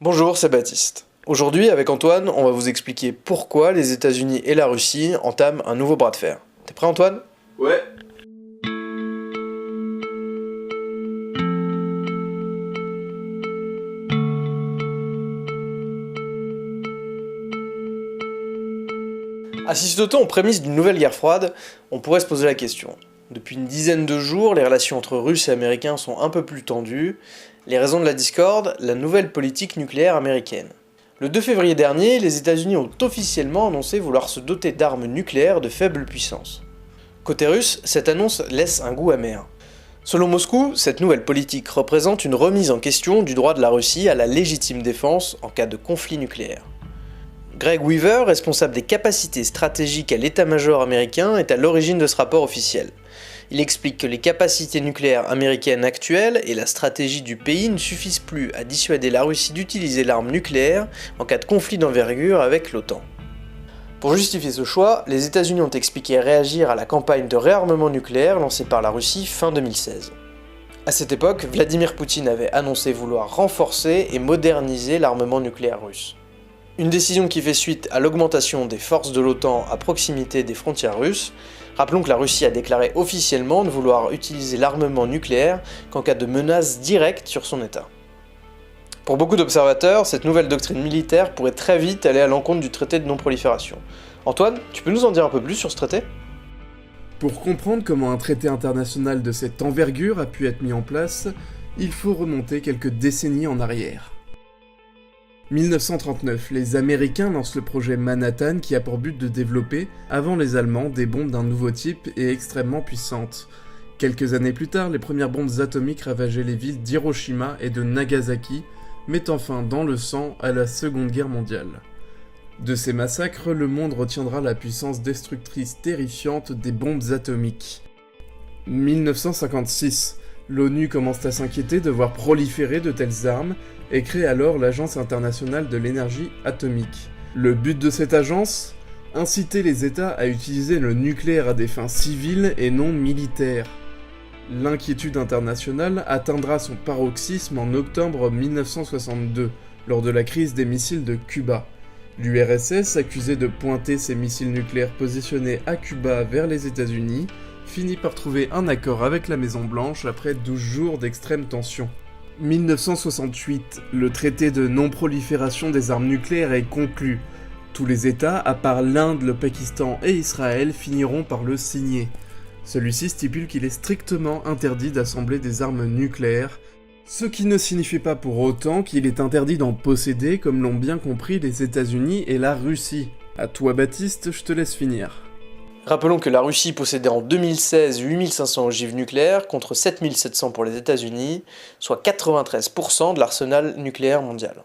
Bonjour, c'est Baptiste. Aujourd'hui, avec Antoine, on va vous expliquer pourquoi les États-Unis et la Russie entament un nouveau bras de fer. T'es prêt, Antoine? Ouais. Assiste-t-on aux prémices d'une nouvelle guerre froide? On pourrait se poser la question. Depuis une dizaine de jours, les relations entre Russes et Américains sont un peu plus tendues. Les raisons de la discorde, la nouvelle politique nucléaire américaine. Le 2 février dernier, les États-Unis ont officiellement annoncé vouloir se doter d'armes nucléaires de faible puissance. Côté russe, cette annonce laisse un goût amer. Selon Moscou, cette nouvelle politique représente une remise en question du droit de la Russie à la légitime défense en cas de conflit nucléaire. Greg Weaver, responsable des capacités stratégiques à l'état-major américain, est à l'origine de ce rapport officiel. Il explique que les capacités nucléaires américaines actuelles et la stratégie du pays ne suffisent plus à dissuader la Russie d'utiliser l'arme nucléaire en cas de conflit d'envergure avec l'OTAN. Pour justifier ce choix, les États-Unis ont expliqué réagir à la campagne de réarmement nucléaire lancée par la Russie fin 2016. À cette époque, Vladimir Poutine avait annoncé vouloir renforcer et moderniser l'armement nucléaire russe. Une décision qui fait suite à l'augmentation des forces de l'OTAN à proximité des frontières russes. Rappelons que la Russie a déclaré officiellement ne vouloir utiliser l'armement nucléaire qu'en cas de menace directe sur son État. Pour beaucoup d'observateurs, cette nouvelle doctrine militaire pourrait très vite aller à l'encontre du traité de non-prolifération. Antoine, tu peux nous en dire un peu plus sur ce traité ? Pour comprendre comment un traité international de cette envergure a pu être mis en place, il faut remonter quelques décennies en arrière. 1939, les Américains lancent le projet Manhattan qui a pour but de développer, avant les Allemands, des bombes d'un nouveau type et extrêmement puissantes. Quelques années plus tard, les premières bombes atomiques ravageaient les villes d'Hiroshima et de Nagasaki, mettant fin dans le sang à la Seconde Guerre mondiale. De ces massacres, le monde retiendra la puissance destructrice terrifiante des bombes atomiques. 1956, l'ONU commence à s'inquiéter de voir proliférer de telles armes et crée alors l'Agence internationale de l'énergie atomique. Le but de cette agence ? Inciter les États à utiliser le nucléaire à des fins civiles et non militaires. L'inquiétude internationale atteindra son paroxysme en octobre 1962, lors de la crise des missiles de Cuba. L'URSS, accusée de pointer ses missiles nucléaires positionnés à Cuba vers les États-Unis, finit par trouver un accord avec la Maison-Blanche après 12 jours d'extrême tension. 1968, le traité de non-prolifération des armes nucléaires est conclu. Tous les États, à part l'Inde, le Pakistan et Israël, finiront par le signer. Celui-ci stipule qu'il est strictement interdit d'assembler des armes nucléaires, ce qui ne signifie pas pour autant qu'il est interdit d'en posséder, comme l'ont bien compris les États-Unis et la Russie. À toi Baptiste, je te laisse finir. Rappelons que la Russie possédait en 2016 8500 ogives nucléaires contre 7700 pour les États-Unis, soit 93% de l'arsenal nucléaire mondial.